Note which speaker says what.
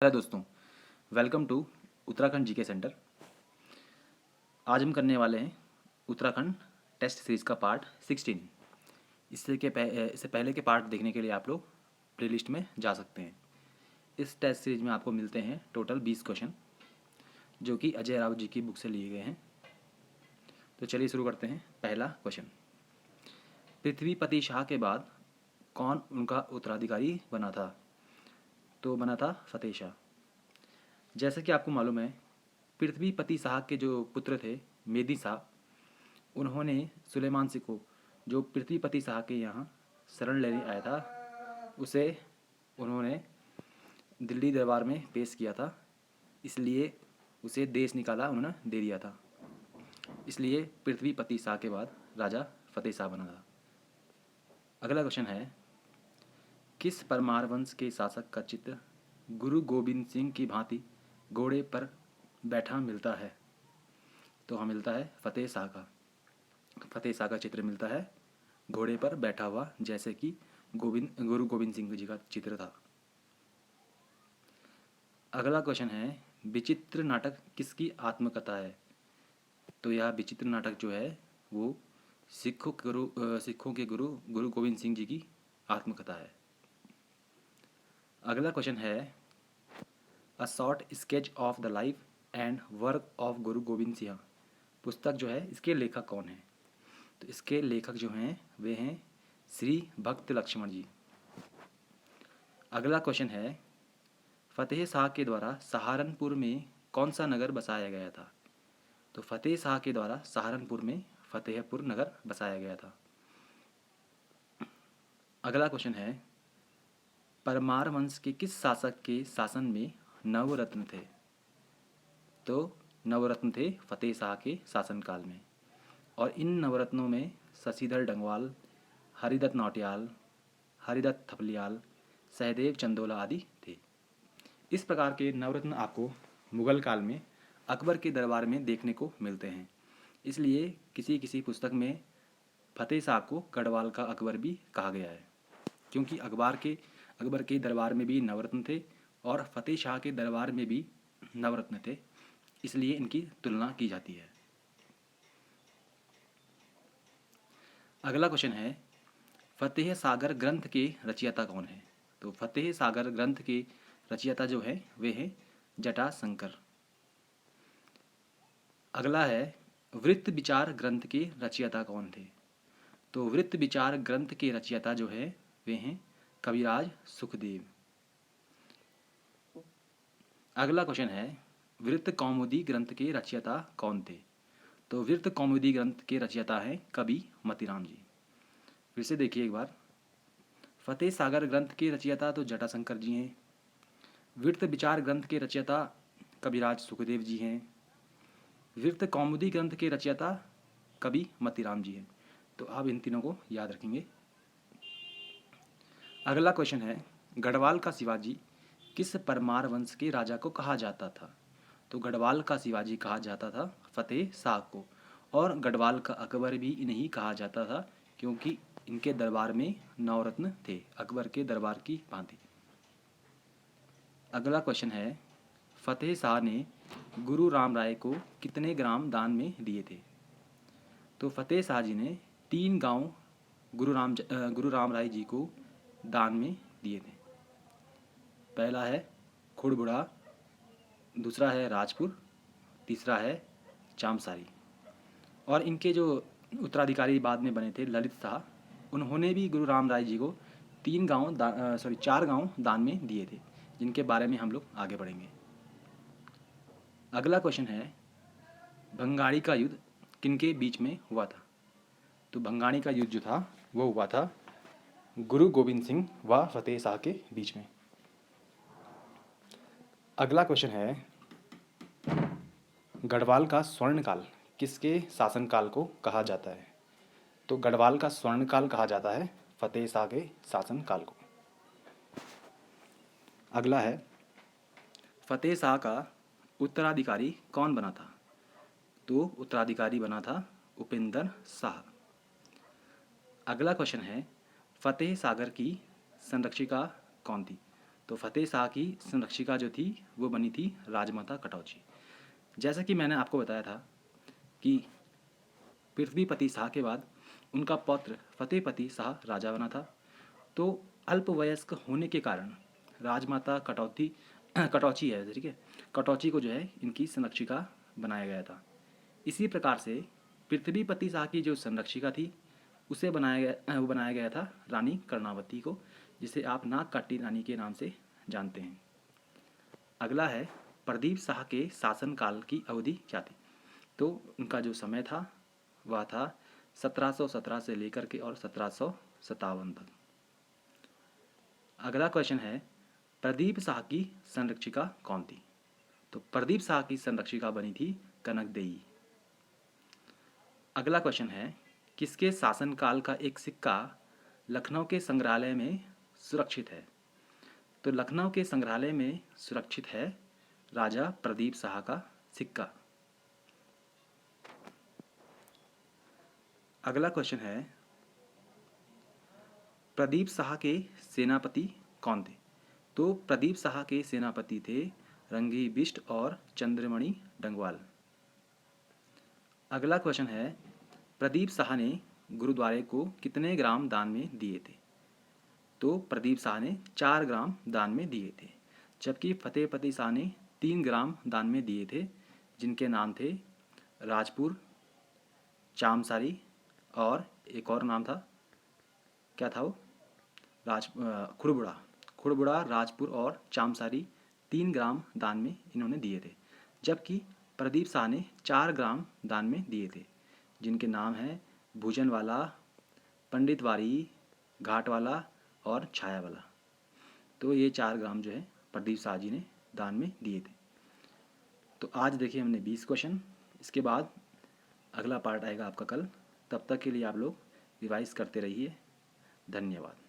Speaker 1: Hello दोस्तों, welcome to Uttarakhand GK centre. आज हम करने वाले हैं उत्तराखंड टेस्ट सीरीज़ का पार्ट 16। इससे पहले के पार्ट देखने के लिए आप लोग प्लेलिस्ट में जा सकते हैं। इस टेस्ट सीरीज में आपको मिलते हैं टोटल 20 क्वेश्चन, जो कि अजय राव जी की बुक से लिए गए हैं। तो चलिए शुरू करते हैं। पहला क्वेश्चन, पृथ्वीपति शाह के बाद कौन उनका उत्तराधिकारी बना था? तो बना था फतेह शाह। जैसे कि आपको मालूम है, पृथ्वीपति शाह के जो पुत्र थे मेदी शाह, उन्होंने सुलेमान सिक्को, जो पृथ्वीपति शाह के यहाँ शरण लेने आया था, उसे उन्होंने दिल्ली दरबार में पेश किया था। इसलिए उसे देश निकाला उन्होंने दे दिया था। इसलिए पृथ्वीपति शाह के बाद राजा फतेह शाह बना था। अगला क्वेश्चन है, किस परमार वंश के शासक का चित्र गुरु गोविंद सिंह की भांति घोड़े पर बैठा मिलता है? तो हाँ, मिलता है फतेह शाह का। फतेह शाह का चित्र मिलता है घोड़े पर बैठा हुआ, जैसे कि गुरु गोविंद सिंह जी का चित्र था। अगला क्वेश्चन है, विचित्र नाटक किसकी आत्मकथा है? तो यह विचित्र नाटक जो है वो सिखों के गुरु गुरु गोविंद सिंह जी की आत्मकथा है। अगला क्वेश्चन है, a short sketch of the life and work of गुरु गोविंद सिंह पुस्तक जो है, इसके लेखक कौन है? तो इसके लेखक जो हैं वे हैं श्री भक्त लक्ष्मण जी। अगला क्वेश्चन है, फतेह शाह के द्वारा सहारनपुर में कौन सा नगर बसाया गया था? तो फतेह शाह के द्वारा सहारनपुर में फतेहपुर नगर बसाया गया था। अगला क्वेश्चन है, परमार वंश के किस शासक के शासन में नवरत्न थे? तो नवरत्न थे फतेह शाह के शासनकाल में, और इन नवरत्नों में शशिधर डंगवाल, हरिदत्त नौटियाल, हरिदत्त थपलियाल, सहदेव चंदोला आदि थे। इस प्रकार के नवरत्न आपको मुगल काल में अकबर के दरबार में देखने को मिलते हैं। इसलिए किसी किसी पुस्तक में फतेह शाह को गढ़वाल का अकबर भी कहा गया है, क्योंकि अकबर के दरबार में भी नवरत्न थे और फतेह शाह के दरबार में भी नवरत्न थे, इसलिए इनकी तुलना की जाती है। अगला क्वेश्चन है, फतेह सागर ग्रंथ के रचयिता कौन है? तो फतेह सागर ग्रंथ के रचयिता जो है वे हैं जटाशंकर। अगला है, वृत्त विचार ग्रंथ के रचयिता कौन थे? तो वृत्त विचार ग्रंथ के रचयिता जो है वे हैं कविराज सुखदेव। अगला क्वेश्चन है, वृत्त कौमुदी ग्रंथ के रचयिता कौन थे? तो वृत्त कौमुदी ग्रंथ के रचयिता हैं कवि मतीराम जी। फिर से देखिए एक बार, फतेह सागर ग्रंथ के रचयिता तो जटाशंकर जी हैं, वृत्त विचार ग्रंथ के रचयिता कविराज सुखदेव जी हैं, वृत्त कौमुदी ग्रंथ के रचयिता कवि मतीराम जी हैं। तो आप इन तीनों को याद रखेंगे। अगला क्वेश्चन है, गढ़वाल का शिवाजी किस परमार वंश के राजा को कहा जाता था? तो गढ़वाल का शिवाजी कहा जाता था फतेह शाह को, और गढ़वाल का अकबर भी इन्हीं कहा जाता था, क्योंकि इनके दरबार में नवरत्न थे अकबर के दरबार की भांति। अगला क्वेश्चन है, फतेह शाह ने गुरु राम राय को कितने ग्राम दान में दिए थे? तो फतेह शाह जी ने 3 गांव गुरु राम राय जी को दान में दिए थे। पहला है खुड़बुड़ा, दूसरा है राजपुर, तीसरा है चामसारी। और इनके जो उत्तराधिकारी बाद में बने थे ललित शाह, उन्होंने भी गुरु राम राय जी को 4 गांव दान में दिए थे, जिनके बारे में हम लोग आगे बढ़ेंगे। अगला क्वेश्चन है, भंगाड़ी का युद्ध किनके बीच में हुआ था? तो भंगाड़ी का युद्ध जो था वो हुआ था गुरु गोविंद सिंह व फतेह शाह के बीच में। अगला क्वेश्चन है, गढ़वाल का स्वर्णकाल किसके शासनकाल को कहा जाता है? तो गढ़वाल का स्वर्णकाल कहा जाता है फतेह शाह के शासनकाल को। अगला है, फतेह शाह का उत्तराधिकारी कौन बना था? तो उत्तराधिकारी बना था उपेंद्र शाह। अगला क्वेश्चन है, फतेह सागर की संरक्षिका कौन थी? तो फतेह शाह की संरक्षिका जो थी वो बनी थी राजमाता कटौची। जैसा कि मैंने आपको बताया था कि पृथ्वीपति शाह के बाद उनका पौत्र फतेहपति शाह राजा बना था। तो अल्पवयस्क होने के कारण राजमाता कटौची है, ठीक है, कटौची को जो है इनकी संरक्षिका बनाया गया था। इसी प्रकार से पृथ्वीपति शाह की जो संरक्षिका थी उसे वो बनाया गया था रानी कर्णावती को, जिसे आप नाग काटी रानी के नाम से जानते हैं। अगला है प्रदीप शाह के शासनकाल की अवधि क्या थी। तो उनका जो समय था वह था 1717 से लेकर के और 1757 तक। अगला क्वेश्चन है प्रदीप शाह की संरक्षिका कौन थी। तो प्रदीप शाह की संरक्षिका बनी थी कनकदेई। अगला क्वेश्चन है किसके शासनकाल का एक सिक्का लखनऊ के संग्रहालय में सुरक्षित है। तो लखनऊ के संग्रहालय में सुरक्षित है राजा प्रदीप शाह का सिक्का। अगला क्वेश्चन है प्रदीप शाह के सेनापति कौन थे। तो प्रदीप शाह के सेनापति थे रंगी बिष्ट और चंद्रमणि डंगवाल। अगला क्वेश्चन है प्रदीप शाह ने गुरुद्वारे को कितने ग्राम दान में दिए थे। तो प्रदीप शाह ने 4 ग्राम दान में दिए थे, जबकि फतेहपति शाह ने 3 ग्राम दान में दिए थे, जिनके नाम थे राजपुर, चामसारी और एक और नाम था, क्या था वो, खुड़बुड़ा, राजपुर और चामसारी 3 ग्राम दान में इन्होंने दिए थे, जबकि प्रदीप शाह ने 4 ग्राम दान में दिए थे, जिनके नाम हैं भूजनवाला, पंडितवारी, घाटवाला और छायावाला। तो ये 4 ग्राम जो है प्रदीप शाह जी ने दान में दिए थे। तो आज देखिए हमने 20 क्वेश्चन, इसके बाद अगला पार्ट आएगा आपका कल। तब तक के लिए आप लोग रिवाइज करते रहिए। धन्यवाद।